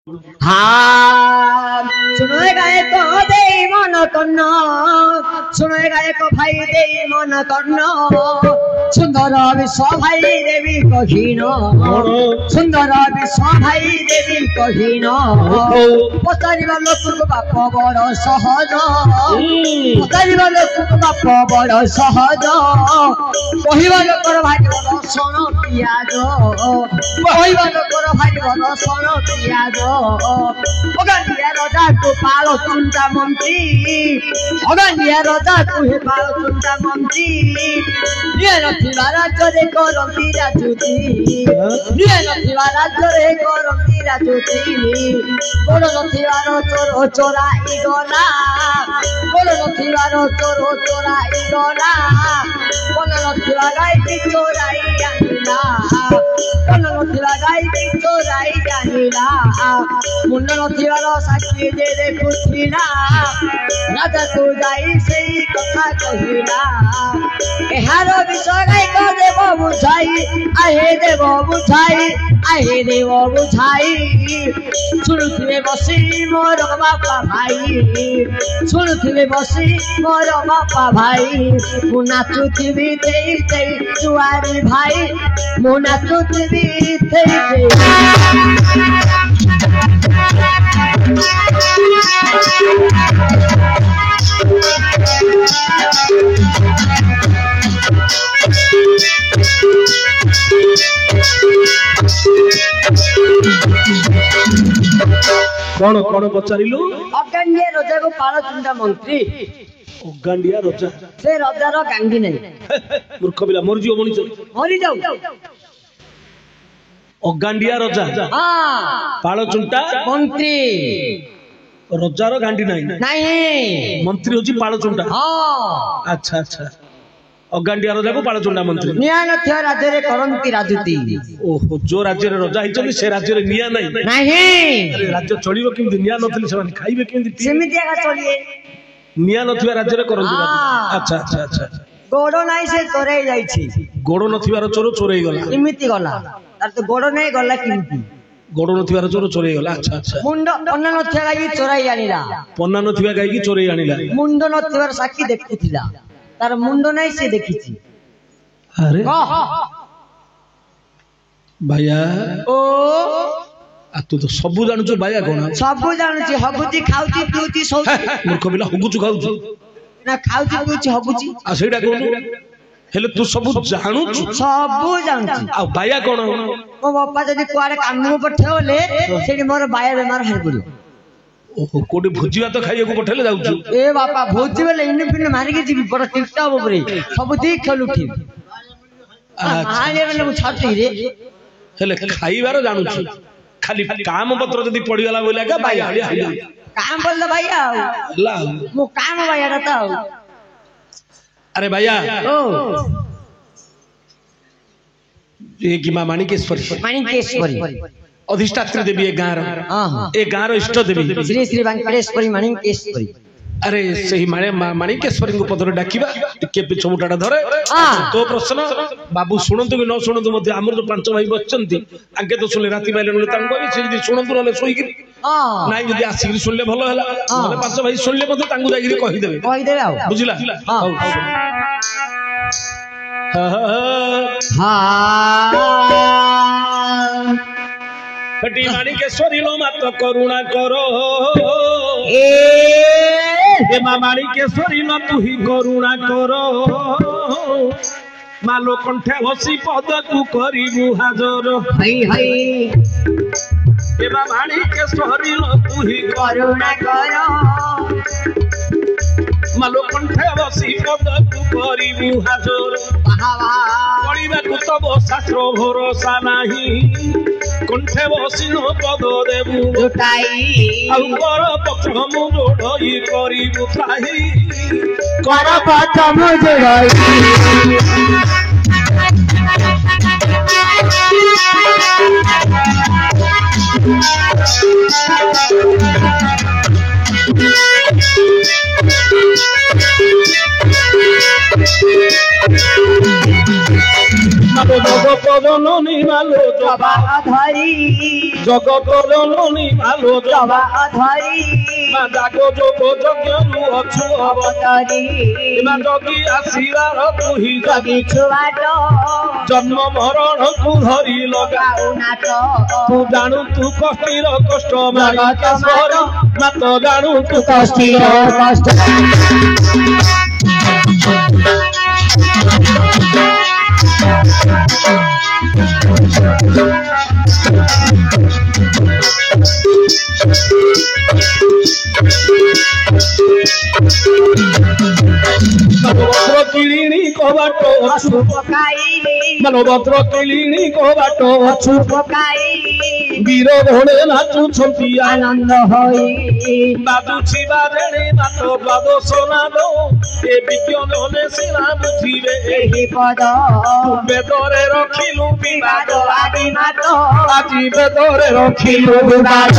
हाँ सुनो गायक दे मन कर्ण सुनो गायक भाई दे मन कर्ण सुंदर विश्व भाई देवी कहीन सुंदर विश्व भाई देवी कहीन पचारिबा लोक बाप बड़ सहज पचारिबा लोक बाप बड़ सहज कहिबा लोकर भाई रसन पियाज कहिबा लोकर भाई रसन पियाज अगानिया राजा को पालो चुंटा मंत्री अगानिया राजा को हे पालो चुंटा मंत्री निये नथिबा राज्य करंती राजुती निये नथिबा राज्य करंती राजुती बोल नथिबार चोर चोराई गला बोल नथिबार चोर चोराई गला बोल नथिबा गाई चोराई आनिला बोल नथिबा गाई चोराई आनिला मुंड नथिबार साक्षी जे देखुथिला राजा को जाई सेई कथा कहिला एहार विषय गायक देव बुझाई आहे देव बुझाई सुनुथिबे बसी मोर बापा भाई सुनुथिबे बसी मोर बापा भाई मु नाचुथिबी तेई तेई जुआरी भाई मु नाचुथिबी तेई कौन कौन पचारिलु अगांडिया राजा को पाल चुंडा मंत्री अगांडिया राजा से राजार गांडी नहीं मूर्ख बिला मर जियो मनिष मरी जाऊ अगांडिया राजा हां पाल चुंटा मंत्री राजार गांडी नहीं मंत्री होची पाल चुंटा हां अच्छा अच्छा अगांडिया राजा को पाल चुंटा मंत्री निया नथिया राज्य रे करंती राजुती ओहो जो राज्य रे राजा हिचली से राज्य रे निया नहीं नहीं राज्य चलिबो किंतु निया नथले से खाइबे किंतु सेमितिया का चलिए निया नथिबा राज्य रे करंती राजा अच्छा अच्छा अच्छा गोड़ नाही से चोरे जाई छी गोड़ नथिबार चोर चोरई गला किमिति गला तार तो गोड़ नाही गला किमिति गोड़ नथिबार चोर चोरई गला अच्छा अच्छा मुंड पन्ना नथिया गाई चोराई आनिला पन्ना नथिबा गाई की चोरई आनिला मुंड नथिबार साक्षी देखुथिला तार मुंड नाही से देखिछि अरे भैया ओ आ तू तो सब जानू छ भैया कोन सब जानू छी हगुची खाउची पिउची सब मूर्ख बिला हगुचु खाउछु ना खाउची पिउची हगुची आ सेडा कोन हेले तू सब जानू छ सब जानू छी आ भैया कोन मो बापा जदी कुआरे कामनु पठेले सेडी मोर बाया बेमार हाय पड़ियो ओहो कोडी भोजिवा तो खाइए को पठेले जाउछु ए बापा भोजी बेले इन पिन मारी के जीवी बड़ टिकटा बबरे सब देख खेलु ठीक आ ये बेले मु छाती रे हेले खाइबार जानू छ खाली काम पत्र जदी पड़ी गला बोले का भाई हाली काम बोल भैया ला मु काम भैया रहता अरे भैया ओ ये की मां माणिकेश्वरी अधिष्ठात्री देवी एक गाँव हां एक गाँव इष्ट देवी श्री श्री वेंकटेश्वरी माणिकेश्वरी अरे सही माणिकेश्वरी को पदर डाकिबा टिके पिछ मुटाटा धरे तो प्रश्न बाबू सुनंतु कि न सुनंतु मध्य हमर जो पांच भाई बचचंती आगे तो सुनले राती माइले न तांको भी से जदी सुनंतु रहले सोई कि नाही जदी आसी सुनले भलो हला माने पांच भाई सुनले मध्य तांको जाई कि कहि देबे आ बुझिला हां कटी माणिकेश्वरी लो मत करुणा करो ए मां माणिकेश्वरी लो तू ही करुणा करो मालो कंठे हसी पद तू करिबु हाजर हई हई ए मां माणिकेश्वरी लो तू ही करुणा करो मालो कंठे हसी पद तू करिबु हाजर पढ़िबा को तब शास्त्र भरोसा नाही कंठे बसी न पद देबु जुटाई आउ कर पक्ष मु जोड़ई करिबु त्राही कर पक्ष मु जोड़ई মালো জগত জননী মালো জবা ধরি জগত জননী মালো জবা ধরি মা জাগো যোগ যজ্ঞ অছু অবতরি মা জগি আসিবার তুহি জগি ছুয়াট জন্ম মরণ তু ধরি লগাও নাট তু জাণু তু কষ্টির কষ্ট জগত মার মাত জাণু তু কষ্টির কষ্ট মানবদ্র কিলিনী কবাট অছু পকাই মানবদ্র কিলিনী কবাট অছু পকাই বীর ধরে নাচুଛନ୍ତି আনন্দ হই বাজুছি বাজেণী মাত দ্বাদশ নাদ এ বিজ্ঞানে সিনা বুঝিবে ଏହି ପଦ বেদরে রখিলু বিবাদ ବାଦ ଆଦି ମାତ আজি বেদরে রখিলু ବିବାଦ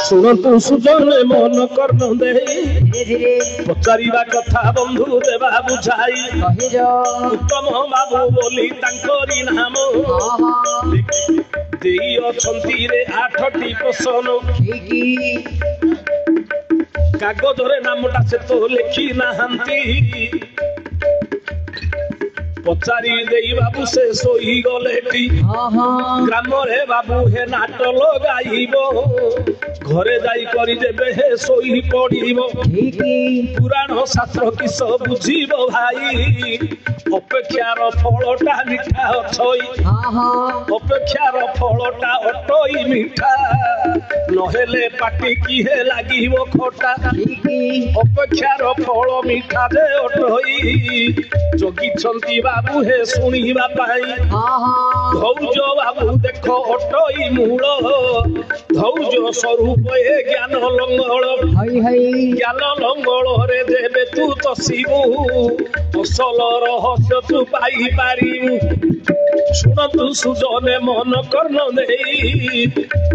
ଶୁଣନ୍ତୁ ସୁଜନ ମନ କର୍ଣ୍ଣ ଦେଇ ଧୀରେ ଧୀରେ ପଚାରିବା କଥା ବନ୍ଧୁ ଦେବା ବୁଝାଇ କହିର ଉତ୍ତମ ବାବୁ ବୋଲି ତାଙ୍କରି ନାମ ଦେଇ ଅଛନ୍ତି ରେ 8ଟି ପ୍ରଶ୍ନ ଠିକି କାଗଜରେ ନାମଟା ସେ ତ ଲେଖି ନାହାନ୍ତି ପଚାରି ଦେଇ ବାବୁ ସେ ଶୋଇଗଲେ ଏଠି ଗ୍ରାମରେ ବାବୁ ହେ ନାଟ ଲଗାଇବ ଘରେ ଯାଇ କରି ଯେବେ ହେ ଶୋଇ ପଡିବ ଠିକି ପୁରାଣ ଶାସ୍ତ୍ର କିସ ବୁଝିବ ଭାଇ ଅପେକ୍ଷାର ଫଳଟା ମିଠା ଅଛଇ ଅପେକ୍ଷାର ଫଳଟା ଅଟଇ ମିଠା ନହେଲେ ପାଟି କିଏ ଲାଗିବ ଖଟା ଠିକି ଅପେକ୍ଷାର ଫଳ ମିଠା ଯେ ଅଟଇ ଜଗିଛନ୍ତି ବାବୁ ହେ ଶୁଣିବା ପାଇଁ ଧୈର୍ଯ୍ୟ ବାବୁ ଦେଖ ଅଟଇ ମୂଳ ଧୈର୍ଯ୍ୟ ସ୍ୱରୂପ ଏ ଜ୍ଞାନ ଲଙ୍ଗଳ ହଇ ହଇ ଜ୍ଞାନ ଲଙ୍ଗଳରେ ଯେବେ ତୁ ତସିବୁ ଅସଲ ରହସ୍ୟ ତୁ ପାଇପାରିବୁ ଶୁଣନ୍ତୁ ସୁଜନେ ମନ କର୍ଣ୍ଣ ଦେଇ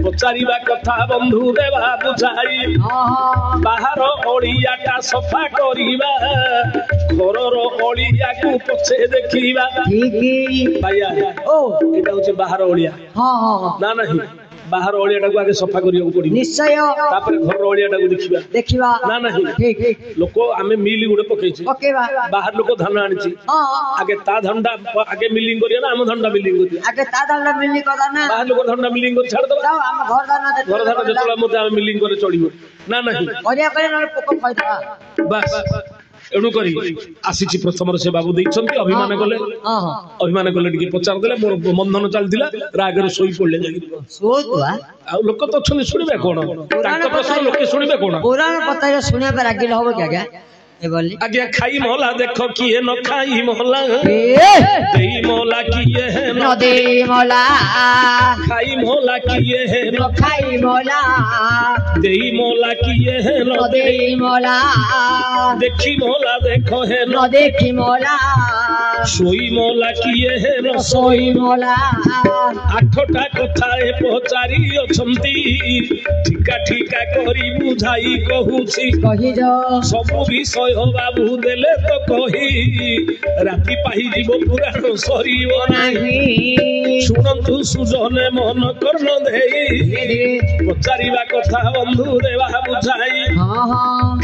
ପଚାରିବା କଥା ବନ୍ଧୁ ଦେବା ବୁଝାଇ ବାହାର ଅଳିଆଟା ସଫା କରିବା ଘରର ଅଳିଆକୁ ପଛେ ଦେଖିବା ଠିକି ଭାଇଆ ଓ ଏଇଟା ହଉଛି ବାହାର ଅଳିଆ ନା ନାହିଁ ବାହାର ଅଳିଆଟାକୁ ଆଗେ ସଫା କରିବାକୁ ପଡିବ ନିଶ୍ଚୟ ତାପରେ ଘରର ଅଳିଆଟାକୁ ଦେଖିବା ଦେଖିବା ନା ନାହିଁ ଠିକ ଲୋକ ଆମେ ମିଲି ଗୋଟେ ପକେଇଛୁ ପକେଇବା ବାହାର ଲୋକ ଧାନ ଆଣିଛି ଆଗେ ତା ଧାନଟା ଆଗେ ମିଲିଂ କରିବା ନା ଆମ ଧାନଟା ମିଲିଂ କରିବା ଆଗେ ତା ଦାଣ୍ଡ ମିଲି କଥା ନା ବାହାର ଲୋକ ଧାନଟା ମିଲିଂ କରି ଛାଡ଼ିଦବା ଯାଉ ଆମ ଘର ଦାଣ୍ଡ ଘର ଧାନ ଯେତେବେଳେ ମତେ ଆମେ ମିଲିଂ করে ଚଳିବ ନା ନାହିଁ କରିବା କରିବା ନହେଲେ ପୋକ ଖାଇଦବା ବାସ୍ ଏଣୁ କରି ଆସିଛି ପ୍ରଥମରେ ସେ ବାବୁ ଦେଇଛନ୍ତି ଅଭିମାନ କଲେ ଟିକେ ପଚାରିଦେଲେ ମୋର ବନ୍ଧନ ଚାଲିଥିଲା ରାଗରେ ଶୋଇ ପଡିଲେ ଯାଇକି ଆଉ ଲୋକ ତ ଅଛନ୍ତି ଶୁଣିବେ କଣ ତାଙ୍କ ପ୍ରଶ୍ନ ଲୋକେ ଶୁଣିବେ କଣ ପୁରାଣ କଥା ଶୁଣିବା ପାଇଁ ରାଗିଲେ ହବ କି ଆଜ୍ଞା आज्ञा खाई मोला देखो किए न खाई मोला देई मोला किए है न देई मोला खाई मोला किए है न खाई मोला देई मोला किए है न देई मोला देखी मोला देखो है न देखी मोला सोई मोला किए है न सोई मोला आठटा कथा ए पचारी अछंती ठिका ठिका करी बुझाई कहूची कहि जो सब विषय बाबू देले तो कही राति पाही जीव पुराण सरीब नाही शुणंतु सुजने मन कर्ण देई पचारिबा कथा बंधु देवा बुझाई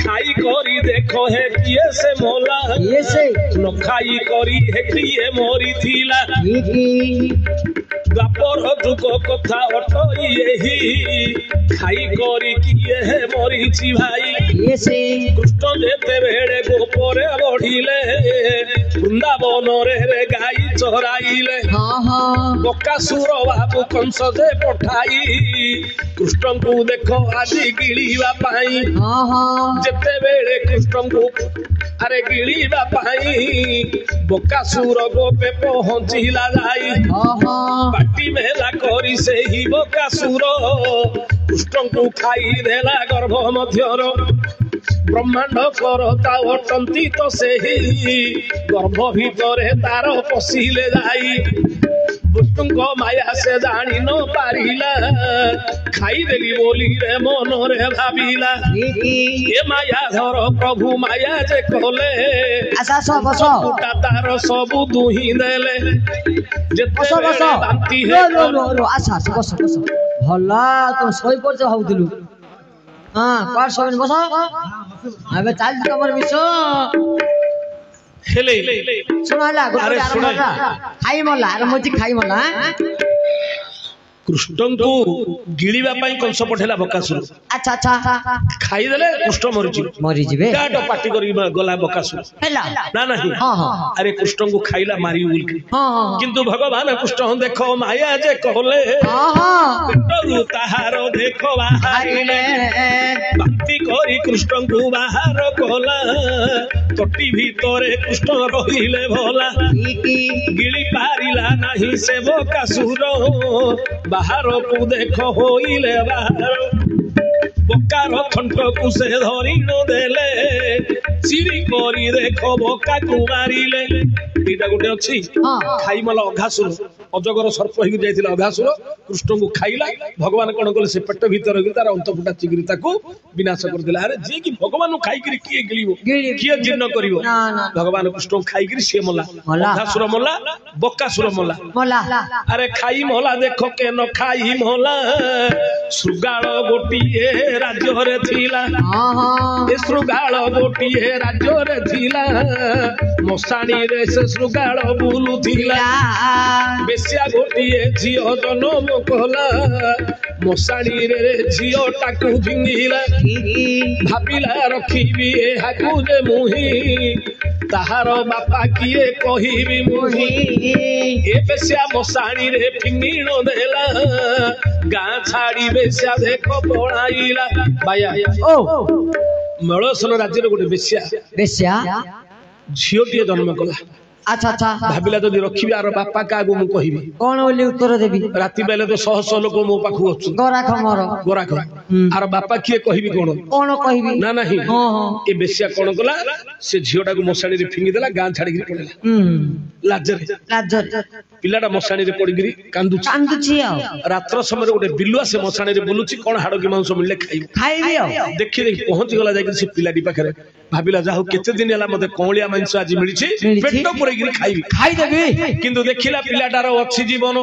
खाई करी देखो हे किए से मोला ये से न खाई करी हे किए मरी थिला द्वापर जुग कथा अटई एही खाई करी किए हे मरीची भाई ये से कृष्ण जेते बेड़े गोपरे बढ़िले वृंदावन रे गाई चराइले बकासुर बाबू कंस दे पठाई कृष्ण को देखो आदि गिळीबा पाई जेते बेड़े कृष्ण को अरे गिळीबा पाई बकासुर गोपे पहुंचिला जाई पाटी मेला करी से ही बकासुर कृष्ण को खाई देला गर्भ मध्यर ब्रह्मांड करता अटंती तो से गर्भ भीतर तार पशिले जाई विष्णु माया से जानी न पारिला खाईदेली बोली रे मन रे भाविला ये माया धर प्रभु माया जे कले सबूटा तार सबू दुही देले बांती भला तुम शोई पड़छ भावुलु हाँ कौन शोन बस अबे चल तमर विषय हेले सुनाला खाई मला आर मजी खाई मला कृष्ण को गिळिबा पई कंस पठेला बकासुर अच्छा अच्छा खाई देले कृष्ण मरि जिवे काट पाटी करी गला बकासुर हेला ना नहीं हां हां अरे कृष्ण को खाइला मारी बोल के हां किंतु भगवान कृष्ण देखो माया जे कहले हां हां पेटरु ताहार देखो बाहरिले भक्ति करी कृष्ण को बाहर कहला तोटी भीतरे कृष्ण रहिले भला गिळि पारिला नाही से बकासुर बाहर को देखो होइले बाहर बोकार खंड को से धरी न देले सिरी करी देखो बोका को मारिले एटा गोटे अछि खाई मला अघासुर अजगर सर्प होई जायतिला अघासुर कृष्ण को खाइला भगवान कोन कले से पेट भीतर गिर तार अंतपुटा चिगिरी ताको विनाश कर दिला अरे जे कि भगवान खाई करी किए गिलिबो किए जीर्ण करिवो भगवान कृष्ण खाई करी से मला अघासुर मला बोकासुर मला अरे खाई मला देखो के न खाई मला सुगाळ गोटिए राज्य रे थिला ए सुगाळ गोटिए राज्य रे थिला मसाणी रे से सुगाळ बुलु थिला बेसिया गोटिए झियो जनम कहला मसाणी रे झियो टाकू भिंगिला भाबिला रखिबी ए हाकू जे मुही ताहार बापा किए कहिबी मुही ए बेसिया मसाणी रे फिंगिण देला गाँ छाड़ी बेसिया देखो पढ़ाईला बाया ओ मलसन राज्य गोटे बेसिया झीओटीए जन्म कला अच्छा अच्छा भाविला जदि रखिबी आर बापा का मु कहिबी कोन ओली उत्तर देबी राति बेले तो शह शह लोक मो पाखु अछि गोराख आर बापा किए कहिबी कोन कहिबी ना नहीं हां हां ए बेसिया कोन कला से झीओटा को मसाणी रे फिंगी देला गां छाड़ी गिरी पड़ेला लाजर पिलाटा मसाणी रे पड़ी गिरी कांदुची रात्र समय गोटे बिलुआ से मसाणी रे बुलुची कोन हाड़ की मांस मिलले खाइबी देखि पहुंच गला जाय से पिलाटी पाखरे भाबिला जाहु केते दिन हला मते कोंलिया मांस आज मिलिछि पेट पुरै गिरी खाई देबी किंतु देखिला पिलाटार अछि जीवन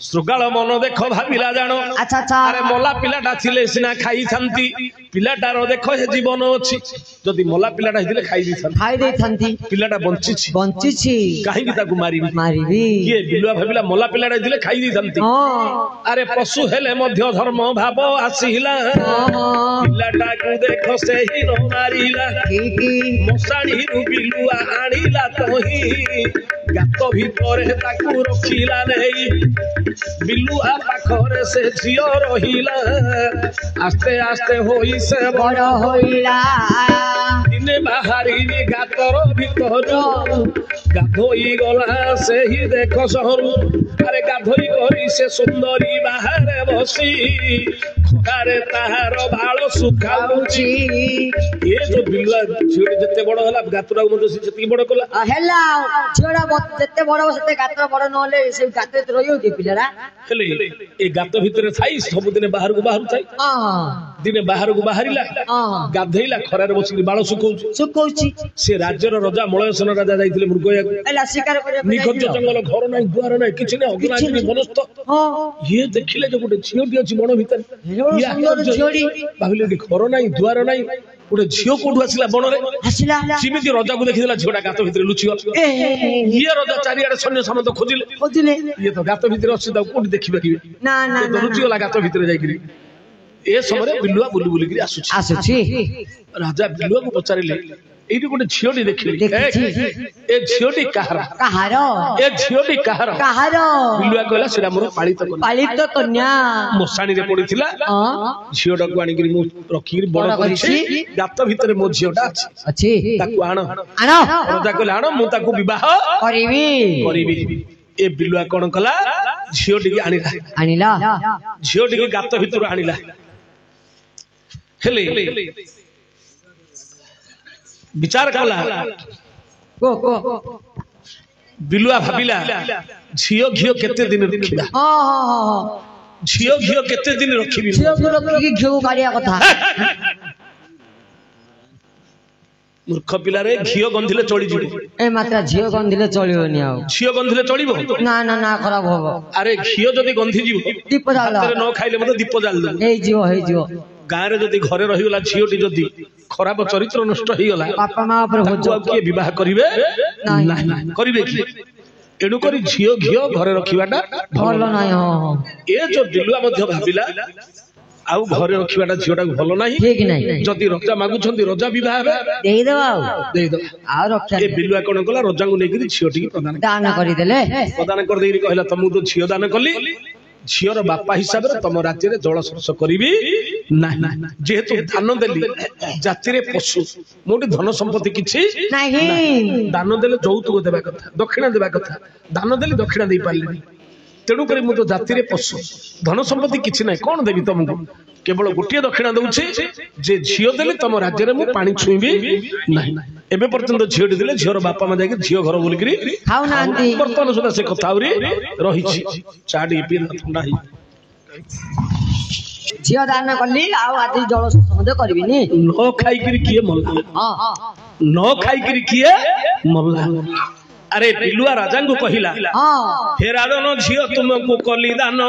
सुगाळ मन देखो भाबिला जानो अच्छा अच्छा अरे मोला पिलाटा थिले सिना खाई थांती पिलाटार देखो हे जीवन अछि जदि मोला पिलाटा हिले खाई दे थांती पिलाटा बंचिछि काहे कि ताकू मारिबी ये बिलुआ भाबिला मोला पिलाटा हिले खाई दे थांती अरे पशु हेले मध्य धर्म भाव आसीला पिलाटा को देखो से ही न मारिला मसाणी रु बिलुआ आनिला तोही गात भीतर ताकू रखिला नहीं बिलुआ पाखरे से झियो रहिला आस्ते आस्ते होई से बड़ होइला दिने बाहरी गातर भीतर गाधोई गला से ही देखो सहरु अरे गाधोई करी से सुंदरी बाहरे बसी खरारे ताहार बाल सुखाउची ये जो बिलुआ झियो जते बड़ होला गातरा मधे से जति बड़ कला हेला झियोडा जते बड़ सेते गातर बड़ नले से गाते रहियो के पिलारा हेले ए गात भीतर थाई सब दिन बाहर को बाहर थाई दिने बाहर को बाहरिला गाधैला खरारे बसी बाल सुखौची से राज्यर राजा मलयसन राजा जाइथिले मृगया एला शिकार करे निखज जंगल घर नाही द्वार नाही किछि नै अग्नाग्नि बनस्त ये देखिले जे गुटे झियोटी अछि बण भीतर ये सुंदर झियोडी भाबिले कि घर नाही द्वार नाही गुटे झियो कोठु आसिला बण रे आसिला सिमिति राजा को देखिदेला झियोटा गात भीतर लुचि गल ये राजा चारियाडे सैन्य सामंत खोजिले ये तो गात भीतर अछि ता कोठि देखि परिबे ना ना तो लुचि गला गात भीतर जाइकरी ए समय बिलुआ बुली बुली करी आसुछि राजा बिलुआ को पचारिले एठी गोटे झियोटी देखिले ए झियोटी कहार ए झियोटी कहार बिलुआ कहला सेडा मोर पालित कन्या मसाणी रे पड़िथिला झियोटा को आनी करी मु रखी बड़ करछि गात भीतर मो झियोटा अछि ताकू आनो राजा कहला आनो मु ताकू विवाह करिबी ए बिलुआ कोन कला झियोटी के आनिला झियोटी के गात भीतर आनिला हेले विचार कला को को बिलुआ भाविला झियो घियो केते दिन रखिबा हां हां हां झियो घियो केते दिन रखिबी झियो घियो की घियो काढिया कथा मूर्ख पिला रे घियो गंधिले चली जिवो ए मात्रा झियो गंधिले चलियोनी आ झियो गंधिले चलिबो ना ना ना खराब होबो अरे घियो जदी गंधि जिवो दीप जाल हाथ रे न खाइले मते दीप जाल दो हे जिवो गाँ रे जदी घरे रही गला झियोटी जदी खराब चरित्र नष्ट होई गला बापा मां पर हो जो के विवाह करिवे नाही करिवे की एणु करी झियो घियो घरे रखिबाटा भलो नाही हो ए जो बिलुआ मध्य भाबिला आउ घरे रखिबाटा झियोटा भलो नाही ठीक नाही जदी रजा मागुछंती रजा विवाह हेबे देई दबा आ रक्षा ए बिलुआ कोन कला रजा को नेकरी झियोटी प्रदान दान करि देले प्रदान कर देई कहला तुम तो झियो दान कली झियर बापा हिसाब रे तुम राज्य रे जल स्पर्श करिवि नाही जेहेतु दान देली जाति रे पशु मोटी धन संपत्ति किछि नाही दान देले যৌতুক देबा कथा दक्षिणा देबा कथा दान देली दक्षिणा देई पारली तेणु करी मु तो जाति रे पशु धन संपत्ति किछि नाही कोन देबी तुमको केवल गोटिए दक्षिणा दउछि जे झियो देली तुम राज्य रे मु पानी छुईबी नाही एबे पर्यंत झियोटी दिले झियोर बापा मा जाके झियो घर बोल करी खाउ नांती वर्तमान सुधा से कथा उरी रहिछि चाडी पी ठंडा ही झियो दान कली आ आदि जल समझ करबिनी न खाई करी किए मल्ला हां न खाई करी किए मल्ला अरे बिलुआ राजा को कहिला हां हे राजन झियो तुमको कली दान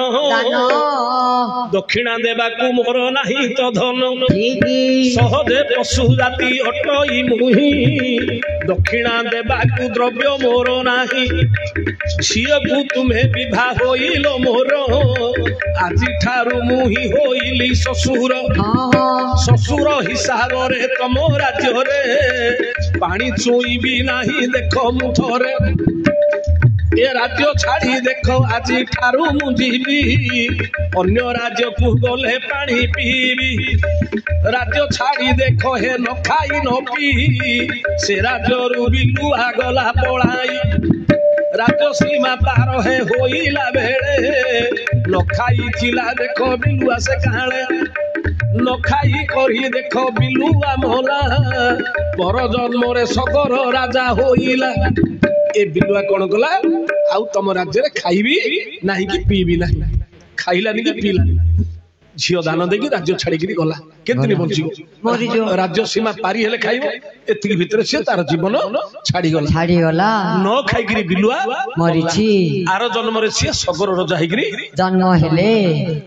दक्षिणा देबा को मोर नाही तो धन सहजे पशु जाति अटई मुही दक्षिणा देबा को द्रव्य मोर नाही झियो को तुमे विवाह होइलो मोर आजि ठारू मुही होइली ससुर ससुर हिसाब रे तम राज्य रे पानी चुईबी नाही देखो मु थरे ए राज्य छाड़ी देखो आजि ठारू मु जीवी अन्य राज्य को गले पानी पीबी राज्य छाड़ी देखो हे न खाई न पी से राज्य रु बिलुआ गला पळाई राज्य सीमा पार है होइला बेले न खाई थिला देखो बिलुआ से काले न खाई करी देखो बिलुआ मोला पर जन्म रे सगर राजा होइला ए बिलुआ कोन गला आउ तम राज्य रे खाइबी नाही कि पीबी नाही खाइलानी कि पीलानी झियो दान देकी राज्य छाड़ी करी गला केतनी बंचिबो मरि जो राज्य सीमा पारी हेले खाइबो एतिक भितर से तार जीवन छाड़ी गला न खाई करी बिलुआ मरिछि आरो जन्म रे से सगर राजा हे करी जन्म हेले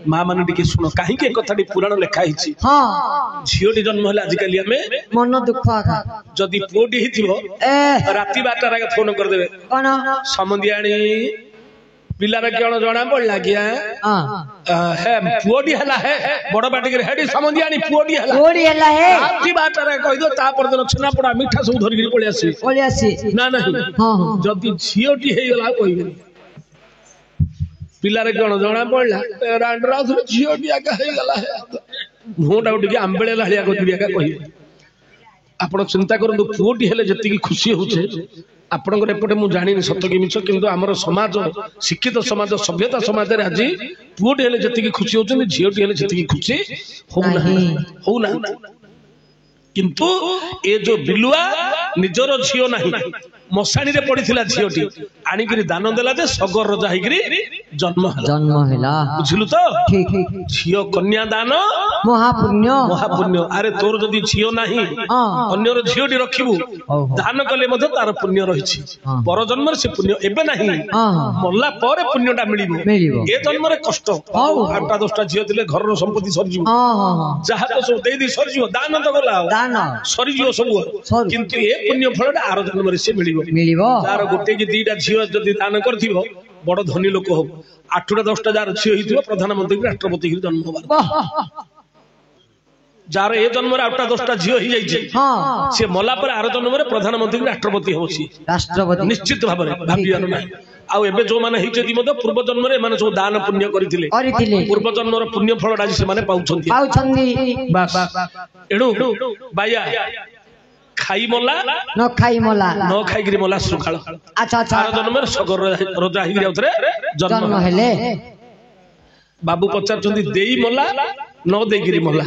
मां माने टिके सुनो काहे के कथाटी पुराण लेखा हिछि हां झियोटी जन्म होला आज काली हमें मन दुख आखा जदी पुओटी हिथिबो ए राती 12 टा फोन कर देबे कोन समंदियाणी पिला रे केण जणा पड़ला किया हां हे पुओटी हला है बड़ बाटी के हेडी समंदियाणी पुओटी हला है राती 12 टा कहि दो ता पर दिन छना पड़ा मिठा सब धरि पळे आसी ना नहीं हां जदी झियोटी हे गला कहिबे पिला रे केण जणा पड़ला रांडरा झियोटी आका हे गला है नोटा उठी आंबेले लालिया को दिया कहिबे आपण चिंता करंतु पुओटी हेले जति खुशी होचे आपणकर एपटे मु जानी सत्य कि मिछ किंतु हमर समाज शिक्षित समाज सभ्यता समाज रे आज पुओटी हेले जति खुशी होचन झियोटी हेले जति खुशी हो ना किंतु ए जो बिलुआ निजर झियो नाही मसाणी रे पड़ीथिला झियोटी आनी करी दान देला जे सगर रजा हे करी जन्म हैला बुझिलु तो ठीक झियो कन्या दान महापुण्य अरे तोर जदी झियो नाही अन्यर झियोटी रखिबू दान कले मधे तार पुण्य रहिछि पर जन्म से पुण्य एबे नाही मल्ला पर पुण्यटा मिलिबो ए जन्म रे कष्ट 8-10टा झियो दिले घर रो संपत्ति सरजिबो जहा तो सब देई दी सरजिबो दान तो गला दान सरजिबो सब किंतु ए पुण्य फलटा आरो जन्म रे से मिलिबो तार गोटे कि दीटा झियो जदी दान करथिबो बड़ धनी लोक हो 8-10टा जार झियो हिथिबो प्रधानमंत्री राष्ट्रपति के जन्म होबा जार ए जन्म रे 8-10टा झियो हि जाई छै से मला पर आरो जन्म रे प्रधानमंत्री राष्ट्रपति होछि राष्ट्रपति निश्चित भाबरे भाबियानो नाही आउ एबे जो माने हिचे दी मते पूर्व जन्म रे माने जो दान पुण्य करिथिले पूर्व जन्म रो पुण्य फल राजी से माने पाउछंती बस एडु बाया खाई मोला न खाई गिरी मोला सुखाल अच्छा आरो जन्म रे सगर रजा हि जाउतरे जन्म हेले बाबू पचार चंदी देई मोला न देगिरी मोला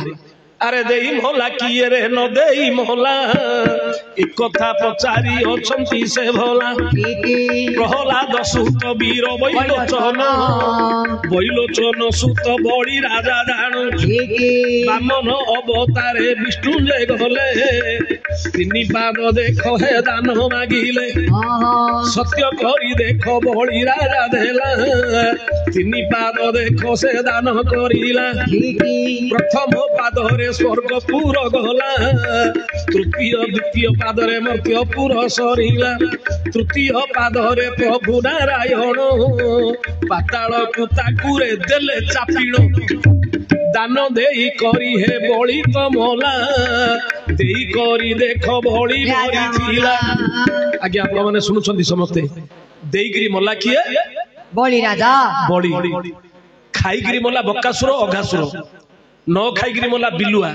अरे देई मोहला किए रे न देई मोहला एक कथा पचारी अछंती से भोला प्रहलाद सुत वीर बैलोचन सुत बड़ी राजा जान बामन अवतारे विष्णु जे गले तीन पाद देख हे दान मागिले सत्य करी देख बड़ी राजा देला तीन पाद देख से दान करिला प्रथम पादरे स्वर्गपुर गला तृतीय द्वितीय पादरे मर्त्यपुर सरिला तृतीय पादरे प्रभु नारायण पाताल कुताकुरे देले चापिण दान देई करी हे बड़ी कमला देई करी देख बड़ी मरिथिला आगे आप माने सुनुछंती समस्ते देईगिरी मला किए बड़ी राजा बड़ी खाईगिरी मला बकासुर अघासुर न खाईगिरी मला बिलुआ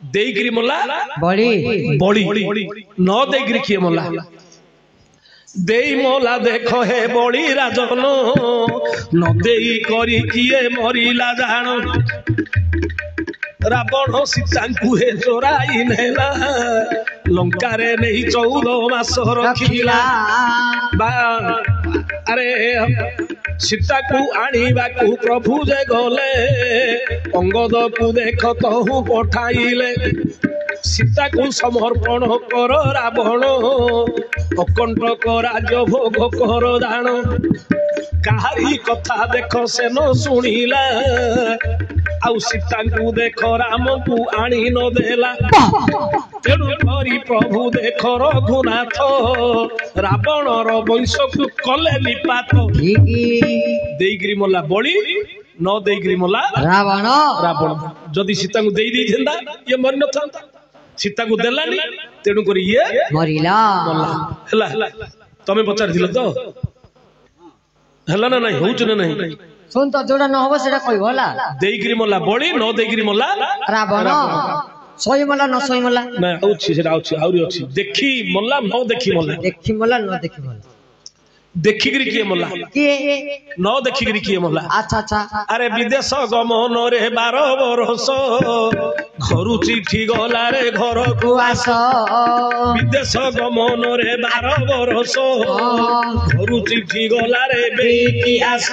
देईगिरी मला बड़ी बड़ी न देईगिरी किए मला देई मोला देख हे बड़ी राजन न देई करी किए मरिला जान रावण सीतांकु हे चोराई नेला लंका रे नहीं 14 मास रखिला अरे सीता को आनिबा को प्रभु जे गले अंगद को देख तहु पठाइले सीता को समर्पण कर रावण अकंटक राज्य भोग कर जान कहारी कथा देख से न सुनिला आउ सीता को देख राम को आनी न देला तेणु करी प्रभु देख रघुनाथ रावण वंश को कले निपात देईगिरी मला बड़ी न देईगिरी मला रावण रावण जदि सीता को देई देइथंदा ये मरि न थांता सीता को देलानी तेणु करी ये मरिला हला तमे पचार दिल तो हला ना नहीं होउछ ना नहीं सुन तो जोड़ा न होबो सेटा कहबो हला देईगिरी मला बड़ी न देईगिरी मला रावण सोई मला न सोई मला ना होउछ सेटा होउछ आउरी अछि देखी मला न देखी मला देखी मला न देखी मला देखिगिरी किए मला किए न देखिगिरी किए मला अच्छा अच्छा अरे विदेश गमन रे 12 वर्ष घरु चिठी गला रे घर को आस विदेश गमन रे 12 वर्ष घरु चिठी गला रे बेटी आस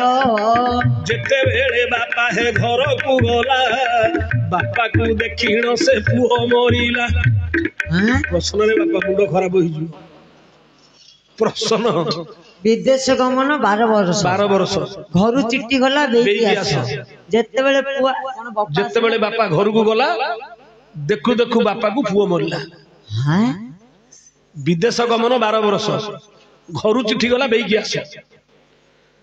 जेते बेले बापा हे घर को गला बापा को देखिण से पुओ मरिला प्रश्न रे बापा मुंड खराब होई जु प्रश्न विदेश गमन 12 वर्ष घरु चिट्ठी गला बेटी आस जेते बेले पुआ जेते बेले बापा घर को गला देखु देखु बापा को पुओ मरला हां विदेश गमन 12 वर्ष घरु चिट्ठी गला बेकी आस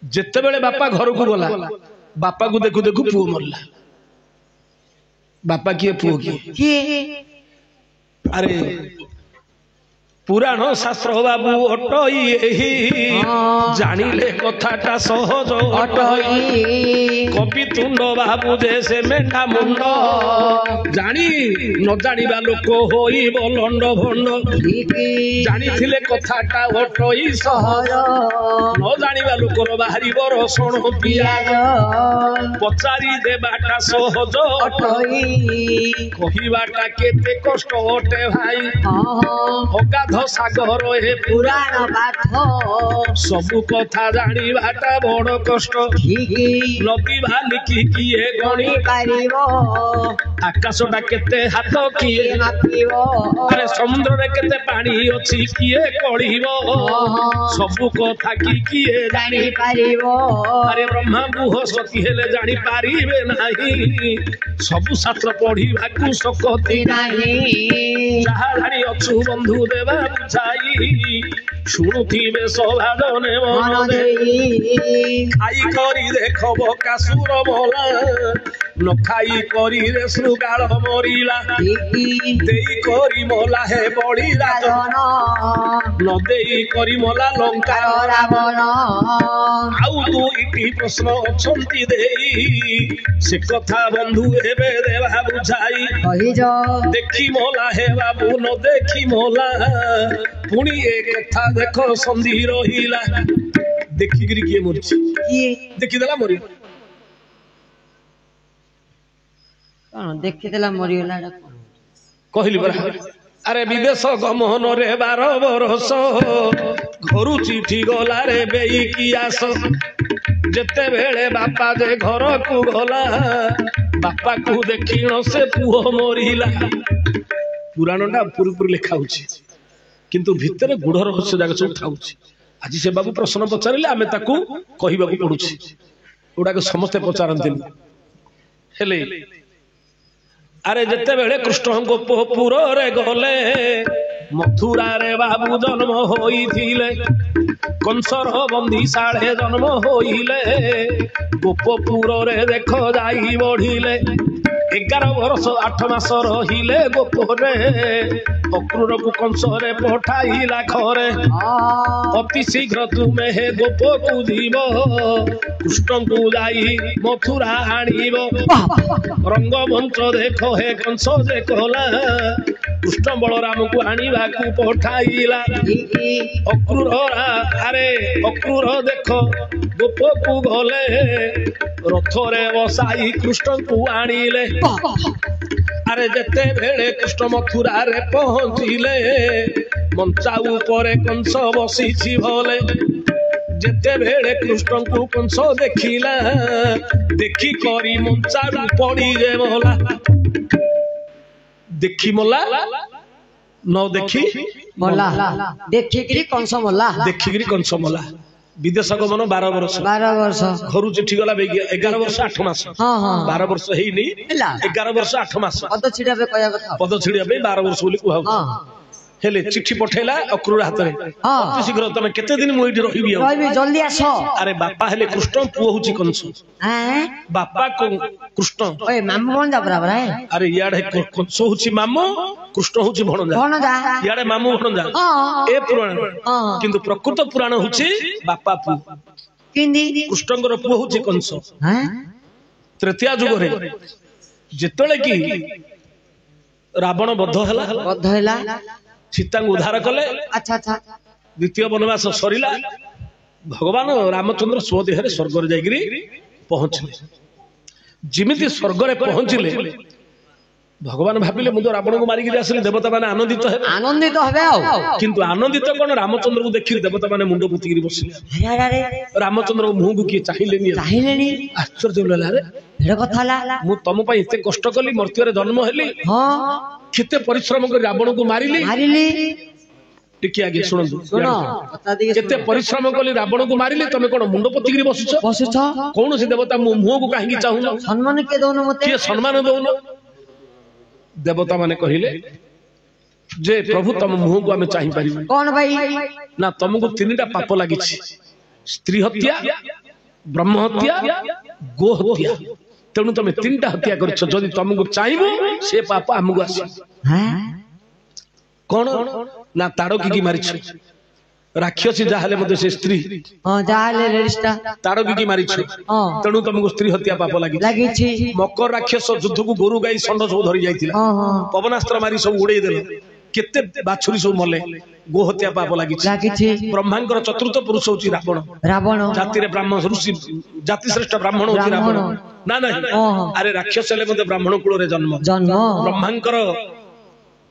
जेते बेले बापा घर को गला बापा को देखु देखु पुओ मरला बापा किए पुओ किए अरे पुराण शास्त्र बाबू अटई जानिले कथाटा सहज अटई कवि तुंड बाबू जे से मेंढा मुंड जानी न जानिबा लोक होइब लंड भंड जानी थिले कथाटा अटई सहज न जानिबा लोकर बाहरिब रसण पियाज पचारी देबाटा सहज अटई कहिबाटा केते कष्ट अटे भाई अगाध सागर हे पुराण पाठ सबु कथा जानिबाटा बड़ कष्ट नदी भालिकी किए गणी पारिबो आकाशटा केते हाथ किए मापिबो अरे समुद्र रे केते पानी अछि किए कढिबो सबु कथा किए जानि पारिबो अरे ब्रह्मा बृहस्पति हेले जानि पारिबे नाही सबु शास्त्र पढिबाकू सकति नाही जहा जानि अछु बंधु देवा बुझाई शुणुथिबे सभाजने मन देई खाई करी देखब कासुर भला न खाई करी रे शृगाल मरिला देई करी मला हे बड़ी राजन न देई करी मला लंका रावण आउ दुईटी प्रश्न अछंती देई से कथा बंधु हेबे देवा बुझाई कहि जो देखी मला हे बाबू न देखी मला पुणी एक कथा देखो संधि रहिला देखिगिरी किए मरछि किए देखि देला मरि कौन देखी देला मरिगला कहली बरा अरे विदेश गमन रे 12 बरस घर चिठी गला रे बेई की आस जेते बेले बापा जे घर को गला बापा को देखिण से पुओ मरिला पुराणटा पूरी लिखा होछि किंतु भितर गुढ़ रहस्य जाग सब थाउछि आज से बाबू प्रश्न पचारिले आमे ताकू कहिबाकू पडुछि ओडाक समस्त पचारंती हेले अरे जेते बेले कृष्ण गोपपुर रे गले मथुरा रे बाबू जन्म होइथिले कंसर बंदी साढ़े जन्म होइले गोपपुर रे देख जाई बढ़िले 11 वर्ष 8 मास रहिले गोपरे अक्रूर को कंस रे पठाइला घरे अति शीघ्र तुमे हे गोप को जीव कृष्ण को जाई मथुरा आनिब रंग मंच देख हे कंस जे कहला कृष्ण बलराम को आनिबा को पठाइला अक्रूर अरे अक्रूर देख गोप को गले रथरे बसाई कृष्ण को आनिले अरे जेते भेले कृष्ण मथुरा रे पहुंचिले मंचा ऊपर कंस बसीछि भले जेते भेले कृष्ण को कंस देखिला देखी करी मंचा पड़ी जे मोला देखी मोला न देखी मोला देखिकरी कंस मोला देखिकरी कंस मोला विदेश गमन 12 वर्ष घर चिठी गला 11 वर्ष 8 मास 12 वर्ष हेनी 11 वर्ष 8 मास पद छिड़िया पे कहया कथा पद छिड़िया पे 12 वर्ष बोली कहौ हेले चिठी पठेला अक्रूर हाथ रे अति शीघ्र तमे केते दिन मुइठी रहिबी जल्दी आसो अरे बापा हेले कृष्ण पुओ होची कंस बापा को कृष्ण ओए मामू कोन जा बराबर है अरे याडे कंस होची मामू कृष्ण होची भणजा याडे मामू भणजा ए पुराण किंतु प्रकृत पुराण होची बापा पु किंदी कृष्णଙ୍କର पुओ होची कंस तृतीय युग रे जेतले की रावण बद्ध हैला सीता को उद्धार कले अच्छा अच्छा द्वितीय वनवास सरीला भगवान रामचंद्र स्वदेह रे स्वर्ग रे जाइगिरी पहुंचले जिमिति स्वर्ग रे पहुंचले भगवान भाबिले मु तो रावण को मारी गिरी आसले देवता माने आनंदित हेबे किंतु आनंदित कोन रामचंद्र को देखि देवता माने मुंड पुति गिरी बसिले अरे रामचंद्र को मुंह को की चाहिलेनी आश्चर्य होला रे भेड़ कथाला मु तम पई इते कष्ट कली मर्त्य रे जन्म हेली केते परिश्रम कर रावण को मारिली टिकी आगे सुनो केते परिश्रम कली रावण को मारिले तमे कोन मुंड पति गिरी बसिछ कोन से देवता मु मुंह को काहे चाहुनो सम्मान के दोनो मते के सम्मान दोनो देवता माने कहिले जे प्रभु तम मुंह को हमें चाहि पारिबे कोन भाई ना तुमको तीनटा पाप लागिछि स्त्री हत्या ब्रह्म हत्या गो हत्या तेणु तुम तीनटा हत्या करछ जदि तुमको चाहिबो से पाप हमको आसी कोन ना ताड़की की मारिछ राक्षसी जाहले मते से स्त्री जाहले रेडिस्टा ताड़की की मारिछ तेणु तुमको स्त्री हत्या पाप लागिछि मकर राक्षस युद्ध को गोरु गाई षंड सब धरि जाइतिला पवनास्त्र मारी सब उड़ेई देले केते बाछुरी सब मले गो हत्या पाप लागिछि ब्रह्मांकर चतुर्थ पुरुष होची रावण जाति रे ब्राह्मण ऋषि जाति श्रेष्ठ ब्राह्मण होची रावण ना ना अरे राक्षस हेले मते ब्राह्मण कुल रे जन्म ब्रह्मांकर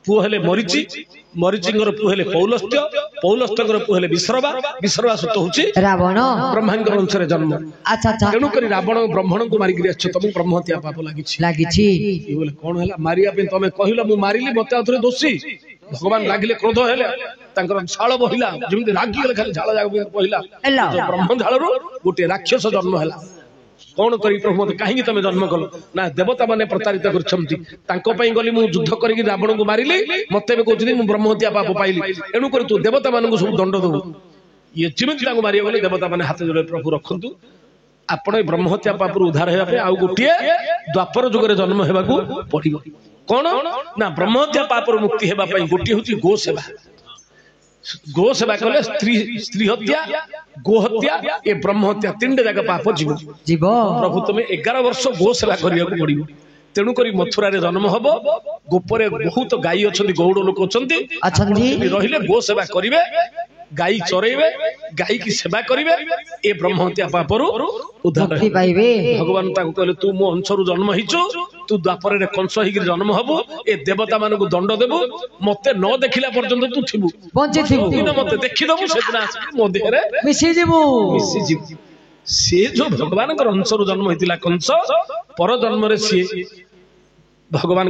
पुओ हेले मरीचिंगर पुओ हेले पौलस्त्यर पुओ हेले विश्रवा सुत होची रावण ब्रह्मांकर वंश रे जन्म अच्छा अच्छा तेणु करी रावण ब्राह्मण को मारी गिरी छ तुम ब्रह्म हत्या पाप लागिछि ई बोले कोन हला मारिया पे तमे कहिलो मु मारिली मते आथरे दोषी भगवान लागिले क्रोध हेले तांकर झाळ बहिला जेमि रागी गेले खाली झाळ जाग बहिला ब्रह्म झाळरो गोटे राक्षस जन्म हला कौन करी प्रभु मत कहीं तमे जन्म कल ना देवता माने प्रतारित करछंती तांको पई गली मु युद्ध करी रावण को मारिली मते बे कहथि मु ब्रह्म हत्या पाप पाइली एनु कर तू देवता मानन को सब दंड दबु ये जिमिति तांको मारिया गले देवता माने हाथ जोड़े प्रभु रखंतु आपण ब्रह्म हत्या पाप उद्धार हेबा पे आ गोटिए द्वापर युग रे जन्म हेबा को पड़िबो कोन ना ब्रह्म हत्या पाप मुक्ति हेबा पई गोटिए होची गो सेवा कले स्त्री हत्या गो हत्या ए ब्रह्म हत्या तीन जगह पाप जीव प्रभु तुम 11 वर्ष गो सेवा करिया को पड़िबो तेणु करी मथुरा रे जन्म हबो गोपरे बहुत गाई अछंती गौड़ लोक अछंती रहिले गो सेवा करिवे गाई चरेइबे गाई की सेवा करिवे ए ब्रह्म हत्या पापरु उद्धार पाइबे भगवान ताको कहले तू मो अंशरु जन्म हिचु तू द्वापर कंस होकर जन्म हबु ए देवता मानक दंड देबु मते न देखिला पर्यंत तू थिबु बंचे थिबु मते देखिदबु सेदिन आसी मो देहरे मिसी जीवु से जो भगवान अंशर जन्म होता कंस पर जन्म सी भगवान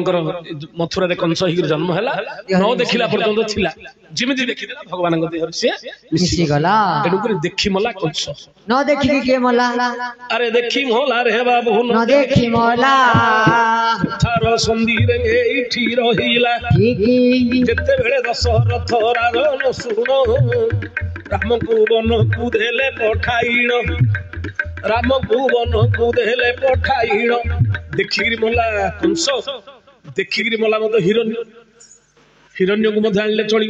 मथुरा कंस हो जन्म है न देखला पर्यंत थिला जिमिति देखिदेला भगवान देहर से मिसी गला तेणुक देखी मला कंस न देखी के मला अरे देखी मोला रे बाबू न देखी मोला थार संधि रे एठी रहिला जेते बेले दशरथ राजन सुन राम को वन को देले पठाइण राम को वन को देले पठाइण देखिगिरी मोला कंस देखिगिरी मोला मत हिरण्य को मत आनले चली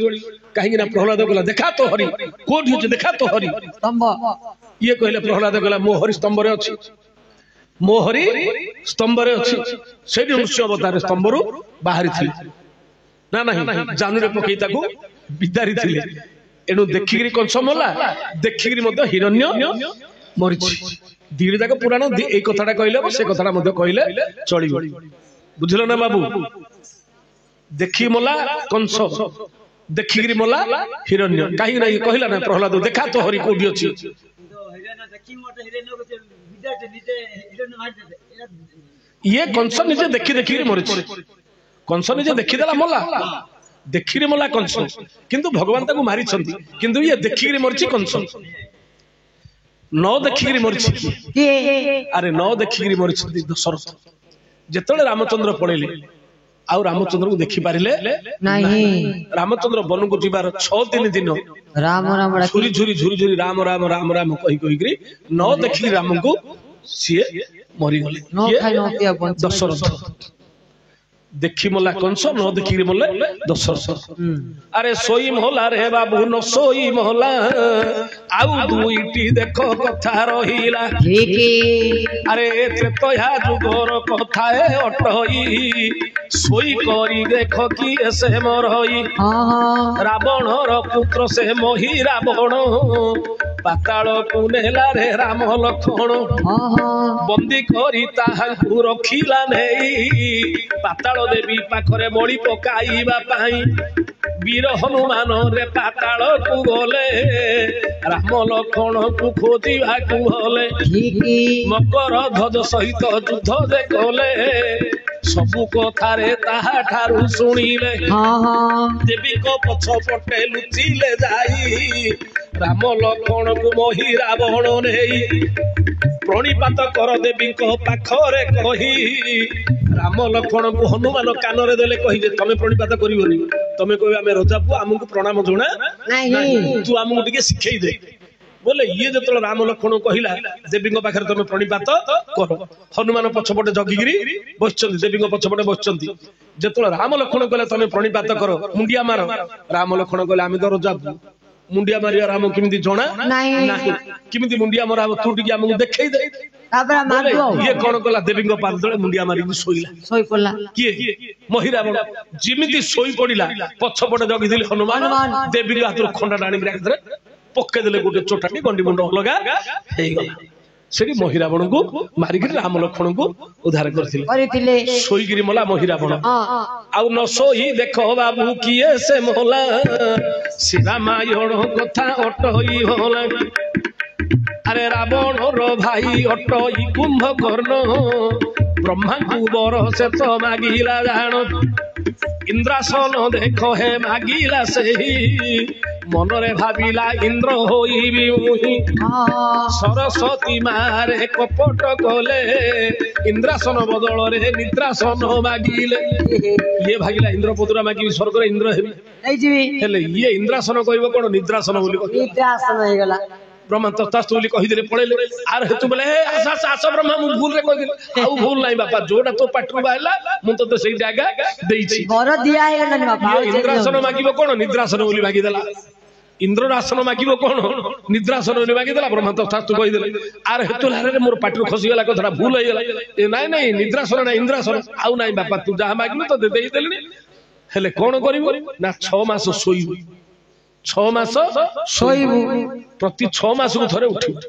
कहीं ना प्रहलाद कहला देखा तो हरि कोठी होचे देखा तो हरि स्तंभ ये कहले प्रहलाद कहला मो हरि स्तंभ रे अछि मो हरि स्तंभ रे अछि सेडी नृसिंह अवतार स्तंभ रु बाहरी थिले ना नहीं जानु रे पकई ताको बिदारी थिले एनु देखिगिरी कंस मोला देखिगिरी मत हिरण्य मरिछि दीड़ी जाक पुराण ए कथाटा कहले से कथाटा मध्य कहले चलिब बुझल ना बाबू देखी मोला कंस देखिगिरी मोला हिरण्य कहीं ना कहला ना प्रहलाद देखा तो हरि कोठी अछि ये कंस निजे देखी देखिगिरी मरिछि कंस निजे देखिदेला मोला देखिगिरी मोला कंस किंतु भगवान ताको मारि छथि किंतु ये देखिगिरी मरिछि कंस न देखिगिरी मरिछि अरे न देखिगिरी मरिछि दशरथ जेतले रामचंद्र पळेले आउ रामचंद्र को देखि पारिले नहीं रामचंद्र वन को जीवार 6 दिन राम राम झुरी झुरी झुरी झुरी राम राम राम राम कहि कहि न देखि राम को सिए मरि गले दशरथ देखी मोला कंस न देखी मोले दशरथ अरे सोई मोहला रे बाबू न सोई मोहला आउ दुईटी देखो कथा रहिला अरे त्रेतया जुगर कथा अटई सोई करी देखो कि से मरई रावणर पुत्र से मही रावण पाताल को नेला रे राम लक्ष्मण बंदी करी ताहांकु रखिला नहीं पाताल देवी पाखरे बड़ी पकाइबा पाई वीर हनुमान रे पाताल को गले राम लक्ष्मण को खोजिबा को गले मकर ध्वज सहित युद्ध जे कले सबु कथा रे ताहा ठारू सुनिले देवी को पछ पटे लुचिले जाई राम लक्ष्मण को मही रावण नेई प्रणिपात कर देवी को पाखरे कही राम लक्ष्मण को हनुमान कान रे देले कही जे तमे प्रणिपात करिवनी तमे कहबे आमे राजा पु हमकु प्रणाम जोना नहीं तू हमकु टिके सिखै दे बोले ये जतल राम लक्ष्मण कहिला देवी को पाखरे तमे प्रणिपात कर हनुमान पछपटे जगिगिरी बसचंदी देवी को पछपटे बसचंदी जतल राम लक्ष्मण कहले तमे प्रणिपात कर मुंडिया मार राम लक्ष्मण कहले आमे तो राजा मुंडिया मारिया राम किमिति जोना नहीं किमिति मुंडिया मारा तू टिके हमकु देखै दे ये कौन कला देवी पाद तले मुंडिया मारी सोई पड़ला किए महिरावण जिमिति सोई पड़िला पछपटे जगिदिले हनुमान देवी हाथ खंडा डाणी पके देले गोटे चोटाटी गंडी मुंड अलगा हेई गला सेठी महिरावण को मारिक राम लक्ष्मण को उद्धार करथिले सोईगिरी मला महिरावण आउ न सोई देखो बाबू किए से मोला सीरामायण कथा अटई होला अरे रावण रो भाई अटई कुंभकर्ण ब्रह्मा को बर से तो मागिला जान इंद्रासन देखो हे मागिला सेही मन रे भाविला इंद्र होइबी मुहि सरस्वती मारे कपट कले इंद्रासन बदल रे निद्रासन मागिले ये भागिला इंद्र पुत्र मागिबी स्वर्ग रे इंद्र हेबी नै जीवी हेले ये इंद्रासन कहबो कोन निद्रासन बोली निद्रासन हे गला ब्रह्मा तथास्तु बोली कहि देले पळेले आर हेतु बोले आस आस ब्रह्मा मु भूल रे कहि देले आउ भूल नाही बापा जोडा तो पाटरू बाहला मु तो सेही जागा देइछि घर दिया हे गला बापा इंद्रासन मागिबो कोन निद्रासन बोली मागि देला इंद्रासन मागिबो कोन निद्रासन बोली मागि देला ब्रह्मा तथास्तु कहि देले आर हेतु लारे मोर पाटरू खसी गला कथरा भूल हे गला ए नाही नाही निद्रासन ना इंद्रासन आउ नाही बापा तू जहा मागिबो तो देई देलनी हेले कोन करिवो ना 6 मास सोइबो 6 मास सोइबो प्रति 6 मास को थरे उठिबो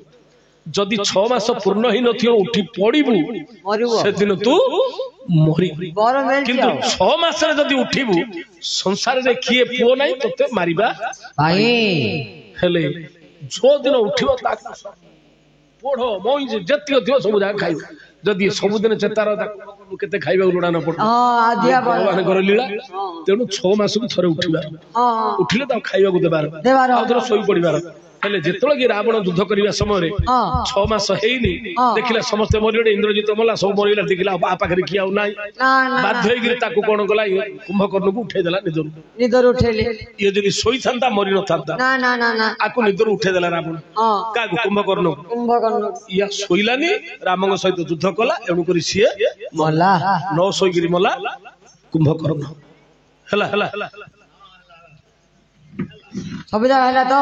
जदि 6 मास पूर्ण ही नथियो उठी पड़िबु से दिन तू मरी किंतु 6 मास रे जदि उठिबु संसार रे किए पुओ नाही तते मारिबा भाई हेले जो दिन उठिबो ता पढ़ो मोई जति थियो सब जा खाइ जदि सब दिन चेतार केते खाइबा लोडा न पड़ भगवान कर लीला तेणु 6 मास को थरे उठिबा उठिले त खाइबा को देबार आउथर सोई पड़िबार हेले जेतले कि रावण युद्ध करबा समय रे 6 मास हेइनी देखिला समस्त मरिले इंद्रजित मला सब मरिला देखिला आ पाखरे किया नाही बाध्य होई ताकू कोन गला कुंभकर्ण को उठै देला निदर उठेले ये जदि सोई थांता मरि न थांता ना ना ना ना आकु निदर उठै देला रावण का कुंभकर्ण या सोइलानी रामंग सहित युद्ध कला एणु करी सिए मला न सोइगिरी मला कुंभकर्ण हला हला सब जगह हला तो